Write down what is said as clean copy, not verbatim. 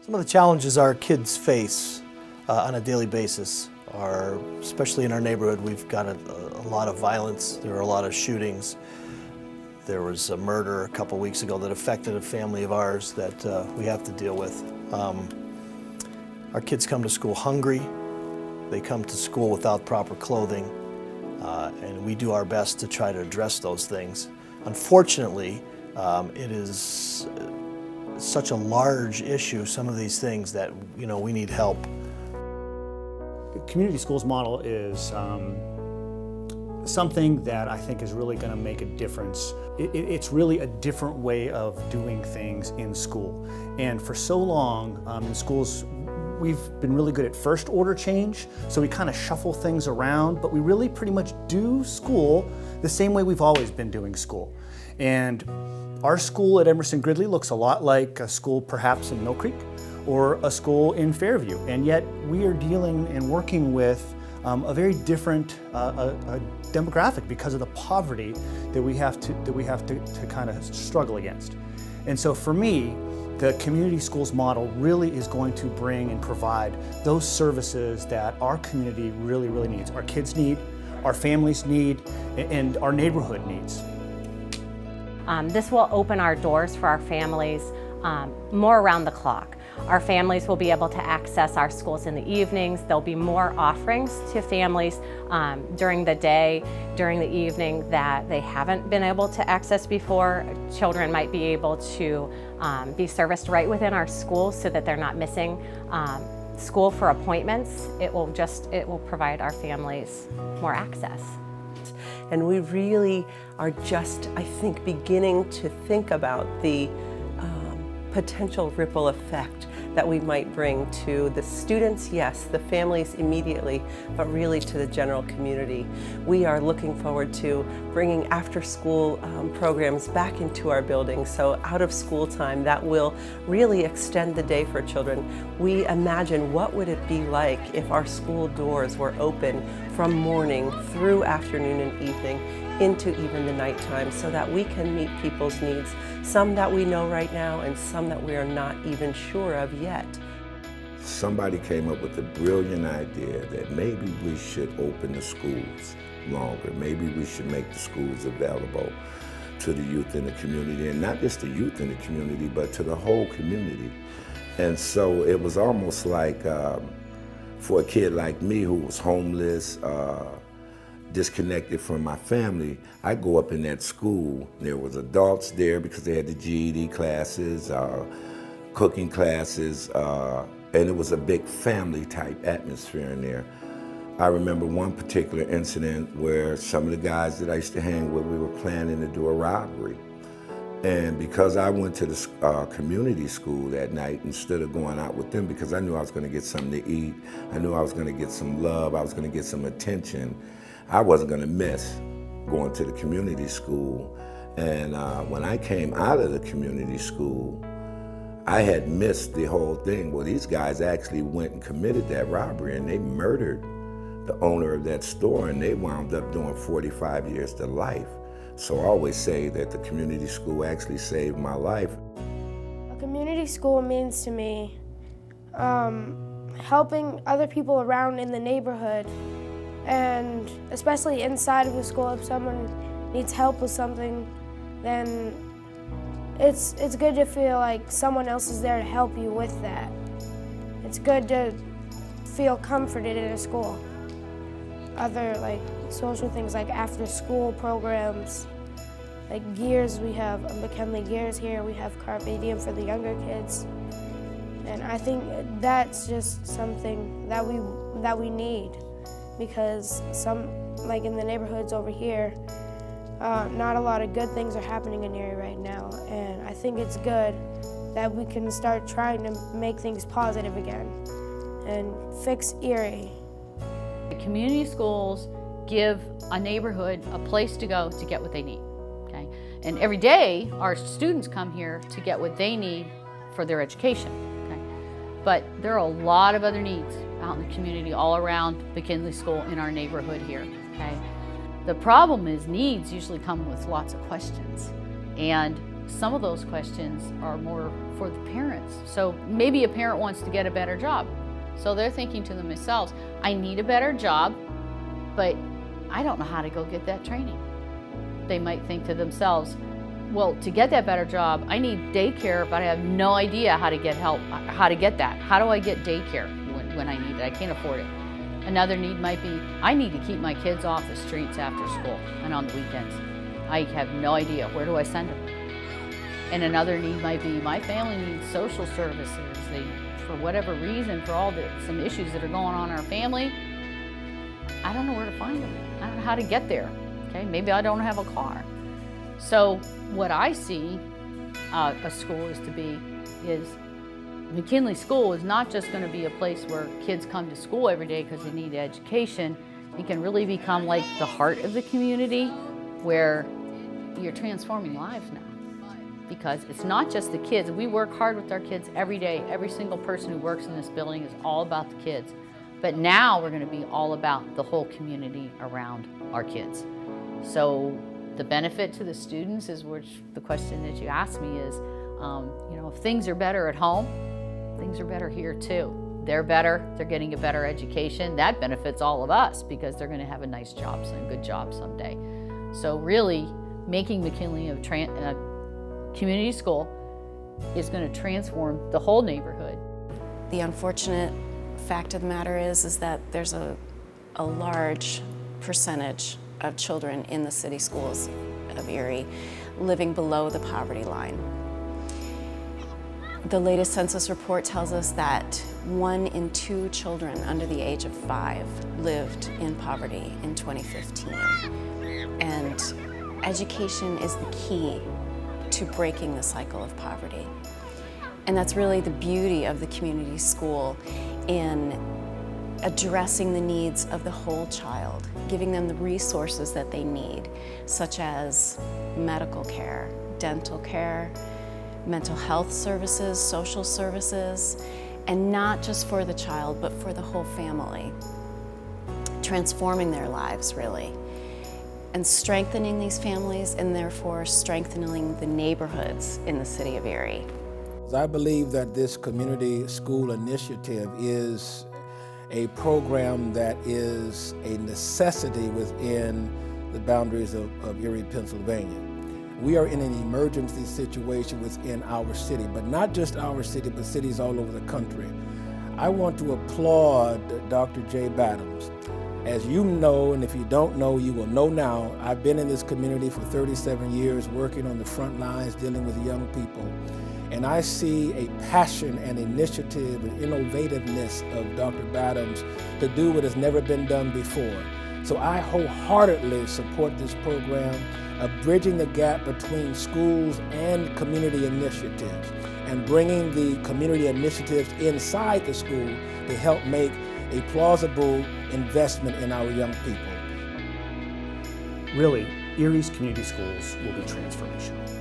Some of the challenges our kids face on a daily basis are, especially in our neighborhood, we've got a lot of violence. There are a lot of shootings. There was a murder a couple weeks ago that affected a family of ours that we have to deal with. Our kids come to school hungry. They come to school without proper clothing, and we do our best to try to address those things. Unfortunately, it is such a large issue, some of these things, that we need help. The community schools model is something that I think is really going to make a difference. It's really a different way of doing things in school. And for so long in schools, we've been really good at first order change, so we kind of shuffle things around, but we really pretty much do school the same way we've always been doing school. And our school at Emerson Gridley looks a lot like a school perhaps in Mill Creek or a school in Fairview, and yet we are dealing and working with a very different demographic because of the poverty that we have to kind of struggle against. And so for me, the community schools model really is going to bring and provide those services that our community really, really needs. Our kids need, our families need, and our neighborhood needs. This will open our doors for our families more around the clock. Our families will be able to access our schools in the evenings. There'll be more offerings to families during the day, during the evening that they haven't been able to access before. Children might be able to be serviced right within our schools so that they're not missing school for appointments. It will provide our families more access. And we really are just, I think, beginning to think about the potential ripple effect that we might bring to the students, yes, the families immediately, but really to the general community. We are looking forward to bringing after-school programs back into our buildings, so out of school time that will really extend the day for children. We imagine what would it be like if our school doors were open from morning through afternoon and evening into even the nighttime, so that we can meet people's needs, some that we know right now and some that we are not even sure of yet. Somebody came up with a brilliant idea that maybe we should open the schools longer. Maybe we should make the schools available to the youth in the community, and not just the youth in the community, but to the whole community. And so it was almost like, for a kid like me who was homeless, disconnected from my family, I go up in that school. There was adults there because they had the GED classes, cooking classes, and it was a big family type atmosphere in there. I remember one particular incident where some of the guys that I used to hang with, we were planning to do a robbery. And because I went to the community school that night instead of going out with them, because I knew I was going to get something to eat, I knew I was going to get some love, I was going to get some attention, I wasn't going to miss going to the community school. And when I came out of the community school, I had missed the whole thing. Well, these guys actually went and committed that robbery, and they murdered the owner of that store, and they wound up doing 45 years to life. So I always say that the community school actually saved my life. A community school means to me helping other people around in the neighborhood, and especially inside of the school. If someone needs help with something, then it's good to feel like someone else is there to help you with that. It's good to feel comforted in a school. Other like social things like after school programs, like Gears, we have McKinley Gears here, we have Carpe Diem for the younger kids. And I think that's just something that we need, because like in the neighborhoods over here, not a lot of good things are happening in Erie right now, and I think it's good that we can start trying to make things positive again and fix Erie. The community schools give a neighborhood a place to go to get what they need, okay? And every day, our students come here to get what they need for their education, okay? But there are a lot of other needs out in the community all around McKinley School in our neighborhood here, okay? The problem is needs usually come with lots of questions, and some of those questions are more for the parents. So maybe a parent wants to get a better job. So they're thinking to themselves, I need a better job, but I don't know how to go get that training. They might think to themselves, well, to get that better job, I need daycare, but I have no idea how to get help, how to get that. How do I get daycare when I need it? I can't afford it. Another need might be, I need to keep my kids off the streets after school and on the weekends. I have no idea, where do I send them? And another need might be, my family needs social services. They, for whatever reason, for some issues that are going on in our family, I don't know where to find them. I don't know how to get there. Okay, maybe I don't have a car. So what I see a school is McKinley School is not just going to be a place where kids come to school every day because they need education. It can really become like the heart of the community where you're transforming lives now. Because it's not just the kids. We work hard with our kids every day. Every single person who works in this building is all about the kids. But now we're going to be all about the whole community around our kids. So the benefit to the students is, which the question that you asked me is, if things are better at home, things are better here too. They're better, they're getting a better education. That benefits all of us because they're going to have a nice job, a good job someday. So really, making McKinley a community school is going to transform the whole neighborhood. The unfortunate fact of the matter is that there's a large percentage of children in the city schools of Erie living below the poverty line. The latest census report tells us that 1 in 2 children under the age of 5 lived in poverty in 2015. And education is the key to breaking the cycle of poverty. And that's really the beauty of the community school in addressing the needs of the whole child, giving them the resources that they need, such as medical care, dental care, mental health services, social services, and not just for the child, but for the whole family, transforming their lives, really, and strengthening these families, and therefore strengthening the neighborhoods in the city of Erie. I believe that this community school initiative is a program that is a necessity within the boundaries of Erie, Pennsylvania. We are in an emergency situation within our city, but not just our city, but cities all over the country. I want to applaud Dr. J. Badams. As you know, and if you don't know, you will know now, I've been in this community for 37 years, working on the front lines, dealing with young people. And I see a passion and initiative and innovativeness of Dr. Badams to do what has never been done before. So I wholeheartedly support this program of bridging the gap between schools and community initiatives and bringing the community initiatives inside the school to help make a plausible investment in our young people. Really, Erie's community schools will be transformational.